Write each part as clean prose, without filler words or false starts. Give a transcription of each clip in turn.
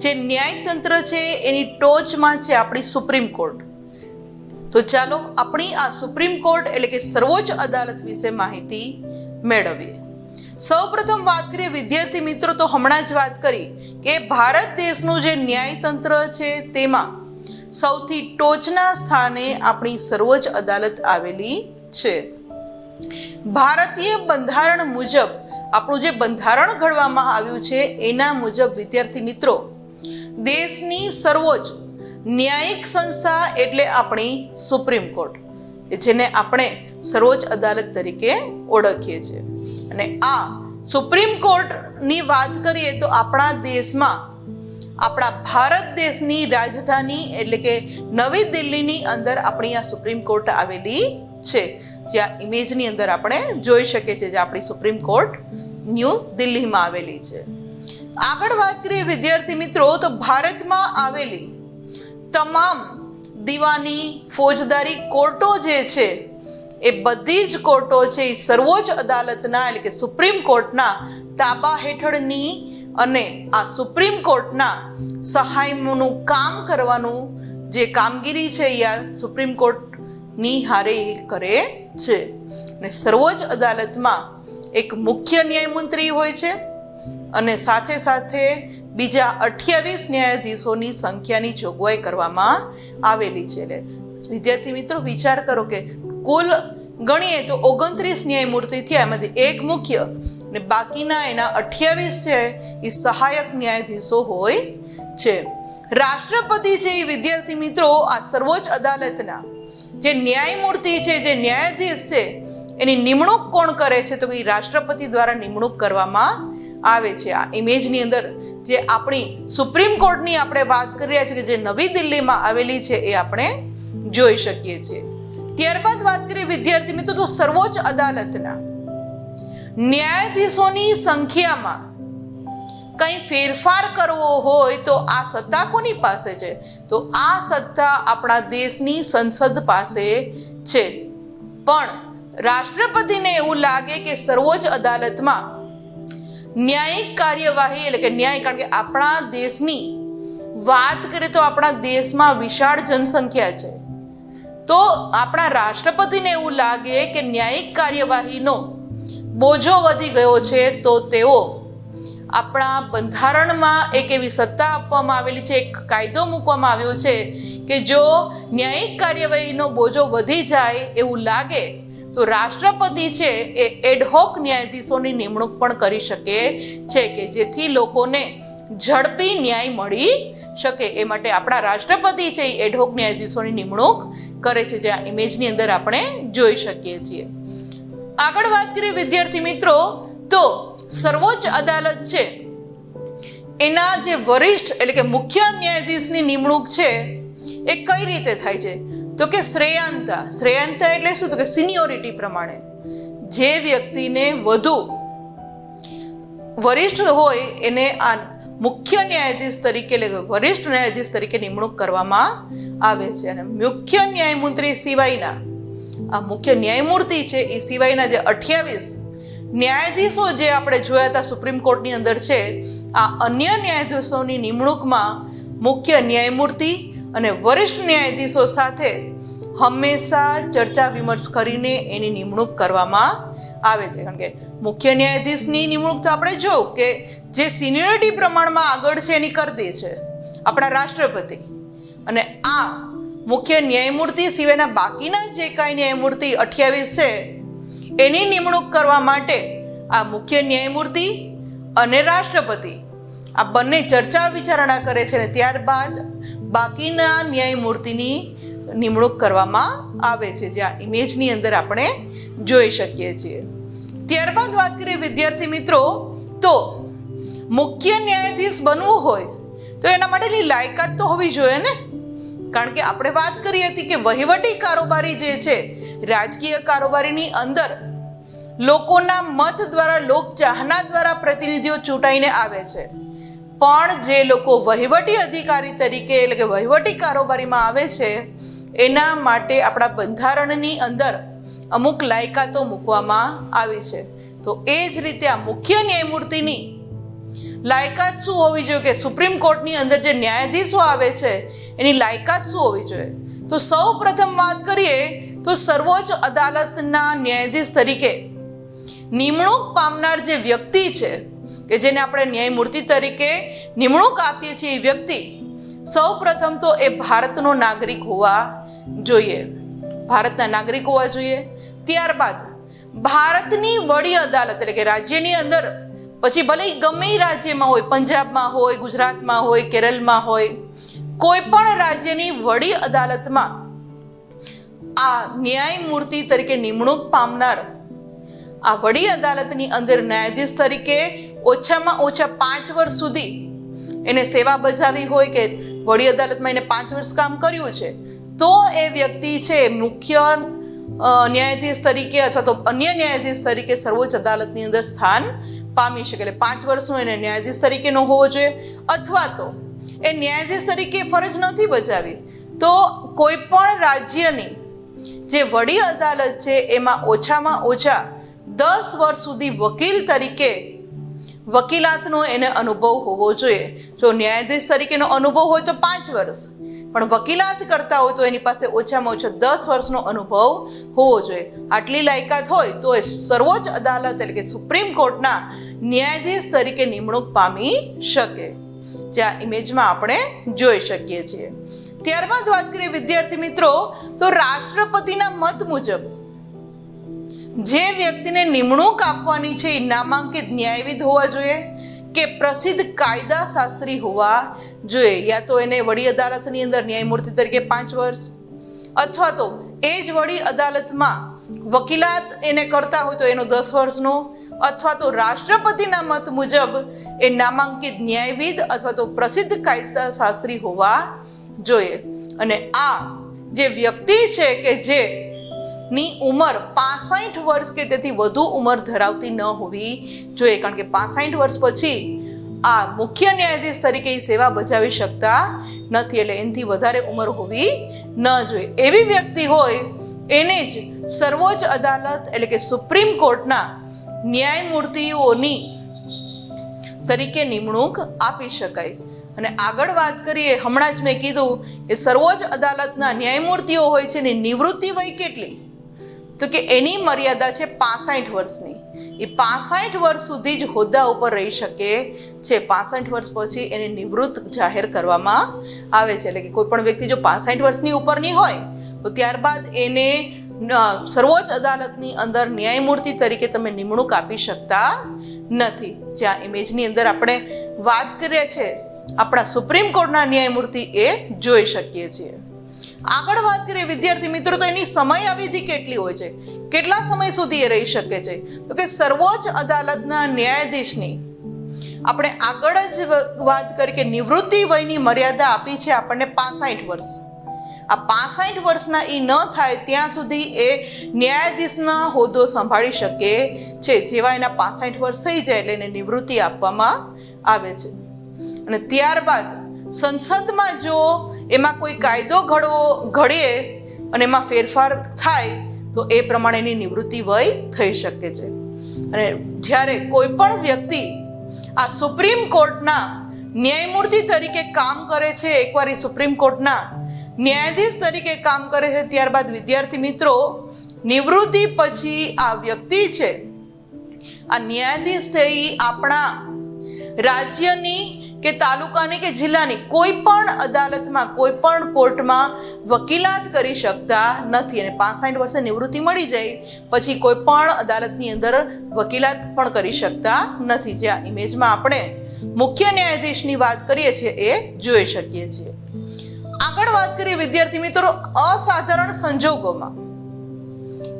જે ન્યાયતંત્ર છે એની ટોચમાં છે આપણી સુપ્રીમ કોર્ટ. તો ચાલો આપણી આ સુપ્રીમ કોર્ટ એટલે કે સર્વોચ્ચ અદાલત વિશે માહિતી મેળવીએ. સૌપ્રથમ વાત કરીએ વિદ્યાર્થી મિત્રો, તો હમણાં જ વાત કરી કે ભારત દેશનું જે ન્યાયતંત્ર છે તેમાં સૌથી ટોચના સ્થાને આપણી સર્વોચ્ચ અદાલત આવેલી છે. ભારતીય બંધારણ મુજબ આપણું જે બંધારણ ઘડવામાં આવ્યું છે એના મુજબ વિદ્યાર્થી મિત્રો, દેશની સર્વોચ્ચ ન્યાયિક સંસ્થા એટલે આપણી સુપ્રીમ કોર્ટ, જેને આપણે સર્વોચ્ચ અદાલત તરીકે ઓળખીએ છીએ. અને આ સુપ્રીમ કોર્ટની વાત કરીએ તો આપણા દેશમાં, આપણા ભારત દેશની રાજધાની એટલે કે નવી દિલ્હીની અંદર આપણી આ સુપ્રીમ કોર્ટ આવેલી છે. જ્યાં ઇમેજની અંદર આપણે જોઈ શકીએ છીએ, જે આપણી સુપ્રીમ કોર્ટ ન્યૂ દિલ્હીમાં આવેલી છે. આગળ વાત કરીએ વિદ્યાર્થી મિત્રો, તો ભારતમાં આવેલી તમામ દીવાની ફોજદારી કોર્ટો જે છે એ બધી જ કોર્ટો છે એ સર્વોચ્ચ અદાલતના એટલે કે સુપ્રીમ કોર્ટના તાબા હેઠળની અને આ સુપ્રીમ કોર્ટના સહાયનું કામ કરવાનું જે કામગીરી છે એ આ સુપ્રીમ કોર્ટની હારે કરે છે. અને સર્વોચ્ચ અદાલતમાં એક મુખ્ય ન્યાયમંત્રી હોય છે અને સાથે સાથે બીજા 28 ન્યાયાધીશોની સંખ્યાની જોગવાઈ કરવામાં આવેલી છે. એટલે વિદ્યાર્થી મિત્રો વિચાર કરો કે કુલ ગણીએ તો 29 ન્યાયમૂર્તિ થયા, એમાંથી એક મુખ્ય અને બાકીના એના 28 છે એ સહાયક ન્યાયાધીશો હોય છે. રાષ્ટ્રપતિ છે એ વિદ્યાર્થી મિત્રો આ સર્વોચ્ચ અદાલતના જે ન્યાયમૂર્તિ છે, જે ન્યાયાધીશ છે, એની નિમણૂક કોણ કરે છે? તો એ રાષ્ટ્રપતિ દ્વારા નિમણૂક કરવામાં આવે છે. આ ઇમેજની અંદર જે આપણી સુપ્રીમ કોર્ટની આપણે વાત કરી રહ્યા છીએ કે જે નવી દિલ્હીમાં આવેલી છે એ આપણે જોઈ શકીએ છીએ. ત્યારબાદ વાત કરીએ વિદ્યાર્થી મિત્રો, તો સર્વોચ્ચ અદાલતના ન્યાયાધીશોની સંખ્યામાં કંઈ ફેરફાર કરવો હોય તો આ સત્તા કોની પાસે છે? તો આ સત્તા આપણા દેશની સંસદ પાસે છે. પણ રાષ્ટ્રપતિને એવું લાગે કે સર્વોચ્ચ અદાલતમાં ન્યાયિક કાર્યવાહી એટલે કે ન્યાય, કારણ કે આપણા દેશની વાત કરીએ તો આપણા દેશમાં વિશાળ જનસંખ્યા છે, તો આપણા રાષ્ટ્રપતિને એવું લાગે કે ન્યાયિક કાર્યવાહીનો બોજો વધી ગયો છે, તો તેઓ આપણા બંધારણમાં એક એવી સત્તા આપવામાં આવેલી છે, એક કાયદો મૂકવામાં આવ્યો છે કે જો ન્યાયિક કાર્યવાહીનો બોજો વધી જાય એવું લાગે તો રાષ્ટ્રપતિ છે એ એડહોક ન્યાયાધીશોની નિમણૂક પણ કરી શકે છે કે જેથી લોકોને ઝડપી ન્યાય મળી શકે. એ માટે આપણા રાષ્ટ્રપતિ છે એ એડહોક ન્યાયાધીશોની નિમણૂક કરે છે, જે આ ઇમેજની અંદર આપણે જોઈ શકીએ છીએ. આગળ વાત કરીએ વિદ્યાર્થી મિત્રો, તો સર્વોચ્ચ અદાલત છે એના જે વરિષ્ઠ એટલે કે મુખ્ય ન્યાયાધીશની નિમણૂક છે એ કઈ રીતે થાય છે? તો કે શ્રેયાંતા એટલે શું? તો કે સિનિયોરિટી પ્રમાણે જે વ્યક્તિને વધુ વરિષ્ઠ હોય એને આ મુખ્ય ન્યાયાધીશ તરીકે એટલે કે વરિષ્ઠ ન્યાયાધીશ તરીકે નિમણૂક કરવામાં આવે છે. અને મુખ્ય ન્યાયમૂર્તિ સિવાયના આ મુખ્ય ન્યાયમૂર્તિ છે એ સિવાયના જે 28 ન્યાયાધીશો જે આપણે જોયા હતા સુપ્રીમ કોર્ટની અંદર છે, આ અન્ય ન્યાયાધીશોની નિમણૂકમાં મુખ્ય ન્યાયમૂર્તિ અને વરિષ્ઠ ન્યાયાધીશો સાથે હંમેશા ચર્ચા વિમર્શ કરીને એની નિમણૂક કરવામાં આવે છે. કારણ કે મુખ્ય ન્યાયાધીશની નિમણૂક તો આપણે જોયું કે જે સિનિયોરિટી પ્રમાણમાં આગળ છે એની કરી દે છે આપણા રાષ્ટ્રપતિ, અને આ મુખ્ય ન્યાયમૂર્તિ સિવાયના બાકીના જે કાંઈ ન્યાયમૂર્તિ 28 છે એની નિમણૂક કરવા માટે આ મુખ્ય ન્યાયમૂર્તિ અને રાષ્ટ્રપતિ આ બંને ચર્ચા વિચારણા કરે છે અને ત્યારબાદ બાકીના ન્યાયમૂર્તિની નિમણૂક કરવામાં આવે છે, જે આ ઇમેજની અંદર આપણે જોઈ શકીએ છીએ. ત્યારબાદ વાત કરીએ વિદ્યાર્થી મિત્રો, તો મુખ્ય ન્યાયાધીશ બનવું હોય તો એના માટેની લાયકાત તો હોવી જોઈએ ને, કારણ કે આપણે વાત કરી હતી કે વહીવટી કારોબારી જે છે, રાજકીય કારોબારીની અંદર લોકોના મત દ્વારા, લોકચાહના દ્વારા પ્રતિનિધિઓ ચૂંટાઈને આવે છે, પણ જે લોકો વહીવટી અધિકારી તરીકે એટલે કે વહીવટી કારોબારીમાં આવે છે એના માટે આપણા બંધારણની અંદર અમુક લાયકાતો મૂકવામાં આવી છે. તો એ જ રીતે આ મુખ્ય ન્યાયમૂર્તિની લાયકાત શું હોવી જોઈએ, કે સુપ્રીમ કોર્ટની અંદર જે ન્યાયાધીશો આવે છે એની લાયકાત શું હોવી જોઈએ? તો સૌ પ્રથમ વાત કરીએ તો સર્વોચ્ચ અદાલતના ન્યાયાધીશ તરીકે નિમણૂક પામનાર જે વ્યક્તિ છે, કે જેને આપણે ન્યાયમૂર્તિ તરીકે નિમણૂક આપીએ છીએ, એ વ્યક્તિ સૌ પ્રથમ તો એ ભારતનો નાગરિક હોવા જોઈએ, ભારતના નાગરિક હોવા જોઈએ. ત્યારબાદ ભારતની વડી અદાલત એટલે કે રાજ્યની અંદર, પછી ભલે ગમે એ રાજ્યમાં હોય, પંજાબમાં હોય, ગુજરાતમાં હોય, કેરળમાં હોય, કોઈ પણ રાજ્યની વડી અદાલતમાં આ ન્યાયમૂર્તિ તરીકે નિમણૂક પામનાર આ વડી અદાલતની અંદર ન્યાયાધીશ તરીકે ઓછામાં ઓછા 5 વર્ષ સુધી એને સેવા બજાવી હોય, કે વડી અદાલતમાં એને 5 વર્ષ કામ કર્યું છે, તો એ વ્યક્તિ છે મુખ્ય ન્યાયાધીશ તરીકે અથવા તો અન્ય ન્યાયાધીશ તરીકે સર્વોચ્ચ અદાલતની અંદર સ્થાન પામી શકે. એટલે 5 વર્ષનો એને ન્યાયાધીશ તરીકેનો હોવો જોઈએ. અથવા તો એ ન્યાયાધીશ તરીકે ફરજ નથી બજાવી તો કોઈ પણ રાજ્યની જે વડી અદાલત છે એમાં ઓછામાં ઓછા 10 વર્ષ સુધી વકીલ તરીકે વકીલાતનો એને અનુભવ હોવો જોઈએ. જો ન્યાયાધીશ તરીકેનો અનુભવ હોય તો 5 વર્ષ, પણ વકીલાત કરતા હોય તો એની પાસે ઓછામાં ઓછો 10 વર્ષનો અનુભવ હોવો જોઈએ. આટલી લાયકાત હોય તો એ સર્વોચ્ચ અદાલત એટલે કે સુપ્રીમ કોર્ટના ન્યાયાધીશ તરીકે નિમણૂક પામી શકે, જે આ ઇમેજમાં આપણે જોઈ શકીએ છીએ. ત્યારબાદ વાત કરીએ વિદ્યાર્થી મિત્રો તો રાષ્ટ્રપતિના મત મુજબ જે વ્યક્તિને નિમણૂક આપવાની છે એ નામાંકિત ન્યાયવિદ હોવા જોઈએ કે પ્રસિદ્ધ કાયદા શાસ્ત્રી હોવા જોઈએ. યા તો એને વડી અદાલતની અંદર ન્યાયમૂર્તિ તરીકે 5 વર્ષ, અથવા તો એ જ વડી અદાલતમાં વકીલાત એને કરતા હોય તો એનો 10 વર્ષનો, અથવા તો રાષ્ટ્રપતિના મત મુજબ એ નામાંકિત ન્યાયવિદ અથવા તો પ્રસિદ્ધ કાયદા શાસ્ત્રી હોવા જોઈએ. અને આ જે વ્યક્તિ છે કે જે ની ઉંમર 65 વર્ષ કે તેથી વધુ ઉંમર ધરાવતી ન હોવી જોઈએ, કારણ કે 65 વર્ષ પછી આ મુખ્ય ન્યાયાધીશ તરીકે સેવા બજાવી શકતા નથી, એટલે એનાથી વધારે ઉંમર હોવી ન જોઈએ. એવી વ્યક્તિ હોય એને જ સર્વોચ્ચ અદાલત એટલે કે સુપ્રીમ કોર્ટના ન્યાયમૂર્તિઓની તરીકે નિમણૂક આપી શકાય. અને આગળ વાત કરીએ, હમણાં જ મેં કીધું કે સર્વોચ્ચ અદાલતના ન્યાયમૂર્તિઓ હોય છે એની નિવૃત્તિ વય કેટલી? તો કે એની મર્યાદા છે 65 વર્ષની. એ 65 વર્ષ સુધી જ હોદ્દા ઉપર રહી શકે છે. 65 વર્ષ પછી એને નિવૃત્ત જાહેર કરવામાં આવે છે. એટલે કે કોઈ પણ વ્યક્તિ જો 65 વર્ષની ઉપરની હોય તો ત્યારબાદ એને સર્વોચ્ચ અદાલતની અંદર ન્યાયમૂર્તિ તરીકે તમે નિમણૂક આપી શકતા નથી. જ્યાં ઇમેજની અંદર આપણે વાત કરીએ છીએ આપણા સુપ્રીમ કોર્ટના ન્યાયમૂર્તિ એ જોઈ શકીએ છીએ. આગળ વાત કરીએ વિદ્યાર્થી મિત્રો તો એની સમય અવધિ કેટલી હોય છે, કેટલા સમય સુધી એ રહી શકે છે? તો કે સર્વોચ્ચ અદાલતના ન્યાયાધીશની આપણે આગળ જ વાત કરી કે નિવૃત્તિ વયની મર્યાદા આપી છે આપણને 65 વર્ષ. આ 65 વર્ષના એ ન થાય ત્યાં સુધી એ ન્યાયાધીશના હોદ્દો સંભાળી શકે છે. જેવા એના 65 વર્ષ થઈ જાય એટલે એને નિવૃત્તિ આપવામાં આવે છે. અને ત્યારબાદ સંસદમાં જો એમાં કોઈ કાયદો ઘડીએ અને એમાં ફેરફાર થાય તો એ પ્રમાણેની નિવૃત્તિ વય થઈ શકે છે. અને જ્યારે કોઈ પણ વ્યક્તિ આ સુપ્રીમ કોર્ટના ન્યાયમૂર્તિ તરીકે કામ કરે છે, એકવાર એ સુપ્રીમ કોર્ટના ન્યાયાધીશ તરીકે કામ કરે છે, ત્યારબાદ વિદ્યાર્થી મિત્રો નિવૃત્તિ પછી આ વ્યક્તિ છે, આ ન્યાયાધીશ છે, એ આપણા રાજ્યની કે તાલુકાની કે જિલ્લાની કોઈ પણ અદાલતમાં કોઈ પણ કોર્ટમાં વકીલાત કરી શકતા નથી. અને 65 વર્ષે નિવૃત્તિ મળી જાય પછી કોઈ પણ અદાલતની અંદર વકીલાત પણ કરી શકતા નથી. જે આ ઇમેજમાં આપણે મુખ્ય ન્યાયાધીશની વાત કરીએ છીએ એ જોઈ શકીએ છીએ. આગળ વાત કરીએ વિદ્યાર્થી મિત્રો અસાધારણ સંજોગોમાં.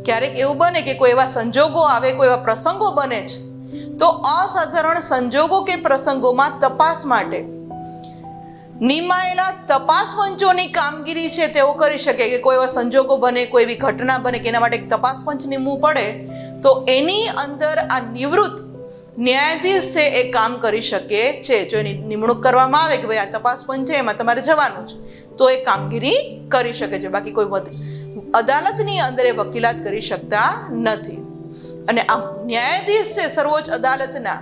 ક્યારેક એવું બને કે કોઈ એવા સંજોગો આવે, કોઈ એવા પ્રસંગો બને છે, તો અસાધારણ સંજોગો કે પ્રસંગોમાં તપાસ માટે નિમાયેલા તપાસ પંચોની કામગીરી છે તેઓ કરી શકે. કે કોઈ એવા સંજોગો બને, કોઈ એવી ઘટના બને કે એના માટે એક તપાસ પંચ નીમવું પડે તો એની અંદર આ નિવૃત્ત ન્યાયાધીશ છે એ કામ કરી શકે છે. જો એની નિમણૂક કરવામાં આવે કે ભાઈ આ તપાસ પંચ છે એમાં તમારે જવાનું છે તો એ કામગીરી કરી શકે છે. બાકી કોઈ અદાલતની અંદર એ વકીલાત કરી શકતા નથી. અને આ ન્યાયાધીશ છે સર્વોચ્ચ અદાલતના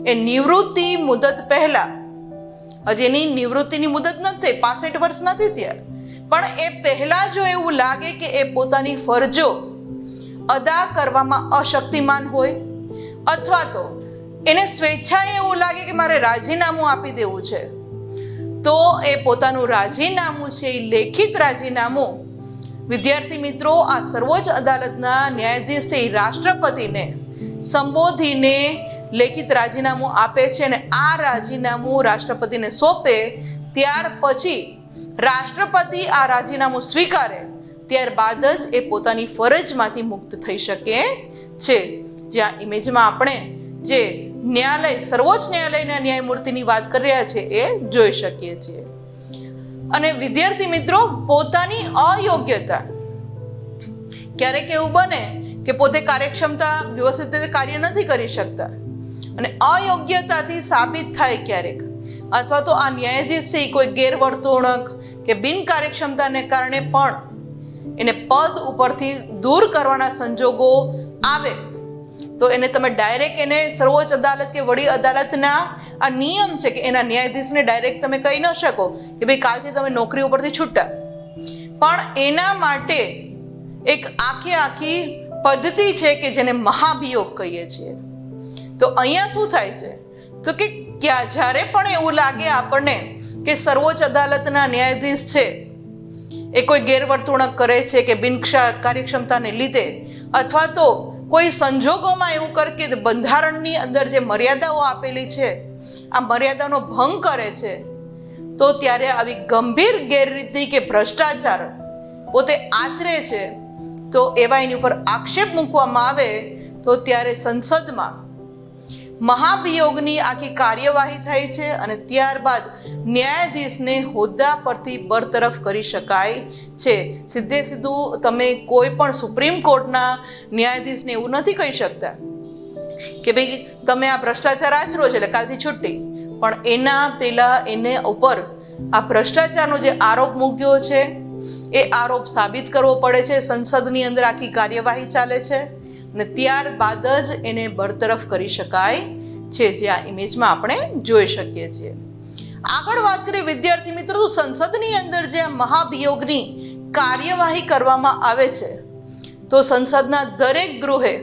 એ નિવૃત્તિ મુદત પહેલા, હજી એની નિવૃત્તિની મુદત નથી થઈ, 65 વર્ષ નથી થયા, પણ એ પહેલા જો એવું લાગે કે એ પોતાની ફરજો અદા કરવામાં અશક્તિમાન હોય, અથવા તો એને સ્વેચ્છાએ એવું લાગે કે મારે રાજીનામું આપી દેવું છે, તો એ પોતાનું રાજીનામું છે એ લેખિત રાજીનામું વિદ્યાર્થી મિત્રો આ સર્વોચ્ચ અદાલતના ન્યાયાધીશ છે એ રાષ્ટ્રપતિને સંબોધીને લેખિત રાજીનામું આપે છે અને આ રાજીનામું રાષ્ટ્રપતિને સોંપે. ત્યાર પછી રાષ્ટ્રપતિ આ રાજીનામું સ્વીકારે ત્યારબાદ જ એ પોતાની ફરજમાંથી મુક્ત થઈ શકે છે. જ્યાં ઇમેજમાં આપણે જે ન્યાયાલય, સર્વોચ્ચ ન્યાયાલયના ન્યાયમૂર્તિની વાત કરી રહ્યા છે એ જોઈ શકીએ છીએ. અને વિદ્યાર્થી મિત્રો, પોતાની અયોગ્યતા, ક્યારેક એવું બને કે પોતે કાર્યક્ષમતા વ્યવસ્થિત રીતે કાર્ય નથી કરી શકતા અને અયોગ્યતાથી સાબિત થાય ક્યારેક, અથવા તો આ ન્યાયાધીશ છે કોઈ ગેરવર્તણૂક કે બિનકાર્યક્ષમતાને કારણે પણ એને પદ ઉપરથી દૂર કરવાના સંજોગો આવે, તો એને તમે ડાયરેક્ટ એને સર્વોચ્ચ અદાલત કે વડી અદાલતના આ નિયમ છે કે એના ન્યાયાધીશને ડાયરેક્ટ તમે કહી ન શકો કે ભાઈ કાલથી તમે નોકરી ઉપરથી છૂટા, પણ એના માટે એક આખી પદ્ધતિ છે કે જેને મહાભિયોગ કહીએ છીએ. તો અહીંયા શું થાય છે તો કે જ્યારે પણ એવું લાગે આપણને કે સર્વોચ્ચ અદાલતના ન્યાયાધીશ છે એ કોઈ ગેરવર્તણૂક કરે છે કે બિન કાર્યક્ષમતાને લીધે, અથવા તો કોઈ સંજોગોમાં એવું કરે કે બંધારણની અંદર જે મર્યાદાઓ આપેલી છે આ મર્યાદાનો ભંગ કરે છે, તો ત્યારે આવી ગંભીર ગેરરીતિ કે ભ્રષ્ટાચાર પોતે આચરે છે, તો એવા એની ઉપર આક્ષેપ મૂકવામાં આવે તો ત્યારે સંસદમાં મહાભિયોગની આખી કાર્યવાહી થાય છે અને ત્યારબાદ ન્યાયાધીશને હોદ્દા પરથી બરતરફ કરી શકાય છે. સીધે સીધું તમે કોઈ પણ સુપ્રીમ કોર્ટના ન્યાયાધીશને એવું નથી કહી શકતા કે ભાઈ તમે આ ભ્રષ્ટાચાર આચરો છે એટલે કાલથી છુટ્ટી, પણ એના પહેલા એને ઉપર આ ભ્રષ્ટાચારનો જે આરોપ મૂક્યો છે એ આરોપ સાબિત કરવો પડે છે. સંસદની અંદર આખી કાર્યવાહી ચાલે છે અને ત્યારબાદ જ એને બરતરફ કરી શકાય છે, જે આ ઇમેજમાં આપણે જોઈ શકીએ છીએ. આગળ વાત કરીએ વિદ્યાર્થી મિત્રો, સંસદની અંદર જે આ મહાભિયોગની કાર્યવાહી કરવામાં આવે છે તો સંસદના દરેક ગૃહે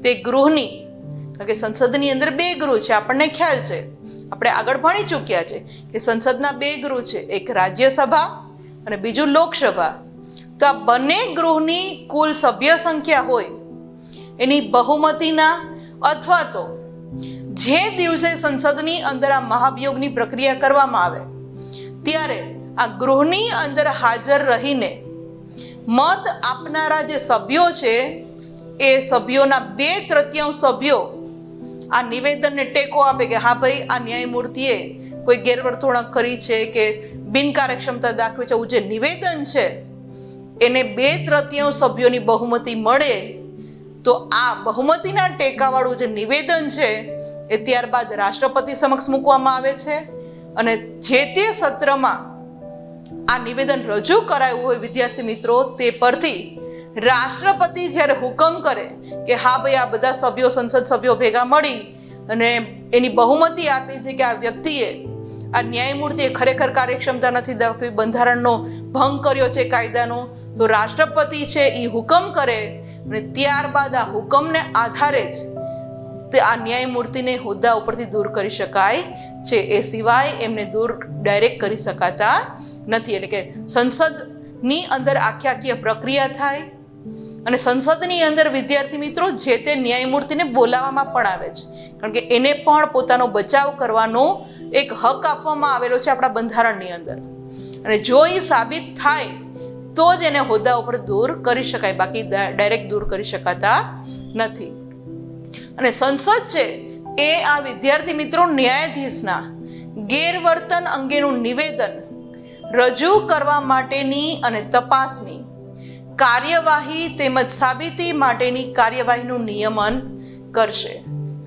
તે ગૃહની, કારણ કે સંસદની અંદર 2 ગૃહ છે, આપણને ખ્યાલ છે, આપણે આગળ ભણી ચૂક્યા છે કે સંસદના 2 ગૃહ છે, એક રાજ્યસભા અને બીજું લોકસભા. તો આ બંને ગૃહની કુલ સભ્ય સંખ્યા હોય એની બહુમતીના, અથવા તો જે દિવસે સંસદની અંદર આ મહાભિયોગની પ્રક્રિયા કરવામાં આવે ત્યારે આ ગૃહની અંદર હાજર રહીને મત આપનારા જે સભ્યો છે એ સભ્યોના 2/3 સભ્યો આ નિવેદનને ટેકો આપે કે હા ભાઈ આ ન્યાયમૂર્તિએ કોઈ ગેરવર્તણૂક કરી છે કે બિનકાર્યક્ષમતા દાખવી છે, એવું જે નિવેદન છે એને 2/3 સભ્યોની બહુમતી મળે, તો આ બહુમતીના ટેકાવાળું જે નિવેદન છે એ ત્યારબાદ રાષ્ટ્રપતિ સમક્ષ મૂકવામાં આવે છે અને જે તે સત્રમાં આ નિવેદન રજૂ કરાયું હોય વિદ્યાર્થી મિત્રો, તે પરથી રાષ્ટ્રપતિ જ્યારે હુકમ કરે કે હા ભાઈ આ બધા સભ્યો, સંસદ સભ્યો ભેગા મળી અને એની બહુમતી આપી છે કે આ વ્યક્તિએ, આ ન્યાયમૂર્તિએ ખરેખર કાર્યક્ષમતા નથી દાખવી, બંધારણનો ભંગ કર્યો છે કાયદાનો, તો રાષ્ટ્રપતિ છે એ હુકમ કરે અને ત્યારબાદ આ હુકમને આધારે જ તે આ ન્યાયમૂર્તિને હોદ્દા ઉપરથી દૂર કરી શકાય છે. એ સિવાય એમને દૂર ડાયરેક્ટ કરી શકાતા નથી. એટલે કે સંસદની અંદર આખી પ્રક્રિયા થાય અને સંસદની અંદર વિદ્યાર્થી મિત્રો જે તે ન્યાયમૂર્તિને બોલાવવામાં પણ આવે છે, કારણ કે એને પણ પોતાનો બચાવ કરવાનો એક હક આપવામાં આવેલો છે આપણા બંધારણની અંદર, અને જો એ સાબિત થાય તો જ એને હોદ્દા ઉપર દૂર કરી શકાય, બાકી ડાયરેક્ટ દૂર કરી શકાતા નથી. અને સંસદ છે એ આ વિદ્યાર્થી મિત્રો ન્યાયાધીશના ગેરવર્તન અંગેનું નિવેદન રજૂ કરવા માટેની અને તપાસની કાર્યવાહી તેમજ સાબિતી માટેની કાર્યવાહીનું નિયમન કરશે.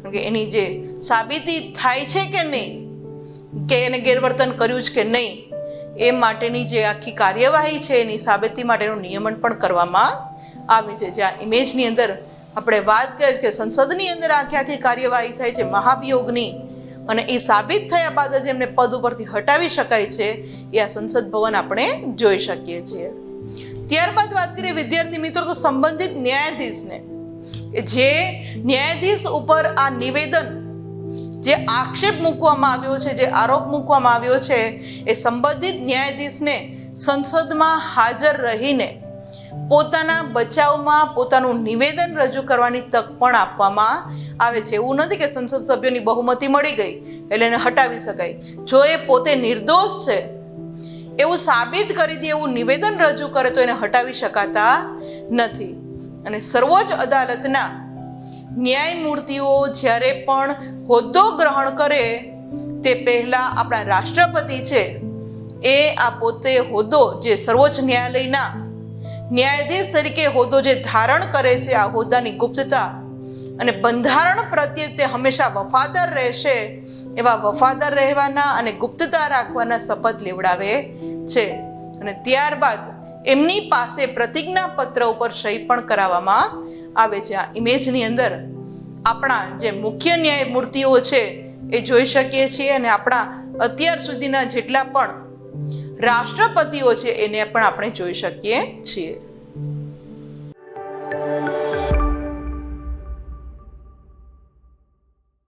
કારણ કે એની જે સાબિતી થાય છે કે નહીં, કે એને ગેરવર્તન કર્યું છે કે નહીં, એ માટેની જે આખી કાર્યવાહી છે એની સાબિતી માટેનું નિયમન પણ કરવામાં આવે છે. જ્યાં ઇમેજની અંદર આપણે વાત કરીએ કે સંસદની અંદર આખી કાર્યવાહી થાય છે મહાભિયોગની, અને એ સાબિત થયા બાદ જ એમને પદ ઉપરથી હટાવી શકાય છે, એ આ સંસદ ભવન આપણે જોઈ શકીએ છીએ. ત્યારબાદ વાત કરીએ વિદ્યાર્થી મિત્રો તો સંબંધિત ન્યાયાધીશને, કે જે ન્યાયાધીશ ઉપર આ નિવેદન, જે આક્ષેપ મૂકવામાં આવ્યો છે, જે આરોપ મૂકવામાં આવ્યો છે, એ સંબંધિત ન્યાયાધીશને સંસદમાં હાજર રહીને પોતાના બચાવમાં પોતાનું નિવેદન રજૂ કરવાની તક પણ આપવામાં આવે છે. એવું નથી કે સંસદ સભ્યોની બહુમતી મળી ગઈ એટલે એને હટાવી શકાય. જો એ પોતે નિર્દોષ છે એવું સાબિત કરી દે, એવું નિવેદન રજૂ કરે તો એને હટાવી શકાતા નથી. અને સર્વોચ્ચ અદાલતના ન્યાયમૂર્તિઓ જ્યારે પણ હોદ્દો ગ્રહણ કરે તે પહેલા આપણા રાષ્ટ્રપતિ છે એ આ પોતે હોદ્દો, જે સર્વોચ્ચ ન્યાયાલયના ન્યાયાધીશ તરીકે હોદ્દો જે ધારણ કરે છે, આ હોદ્દાની ગુપ્તતા અને બંધારણ પ્રત્યે તે હંમેશા વફાદાર રહેશે એવા વફાદાર રહેવાના અને ગુપ્તતા રાખવાના શપથ લેવડાવે છે. અને ત્યારબાદ એમની પાસે પ્રતિજ્ઞા પત્ર ઉપર સહી પણ કરાવવામાં આવે છે. આ ઇમેજની અંદર આપણા જે મુખ્ય ન્યાયમૂર્તિઓ છે એ જોઈ શકીએ છીએ, અને આપણા અત્યાર સુધીના જેટલા પણ રાષ્ટ્રપતિઓ છે એને પણ આપણે જોઈ શકીએ છીએ.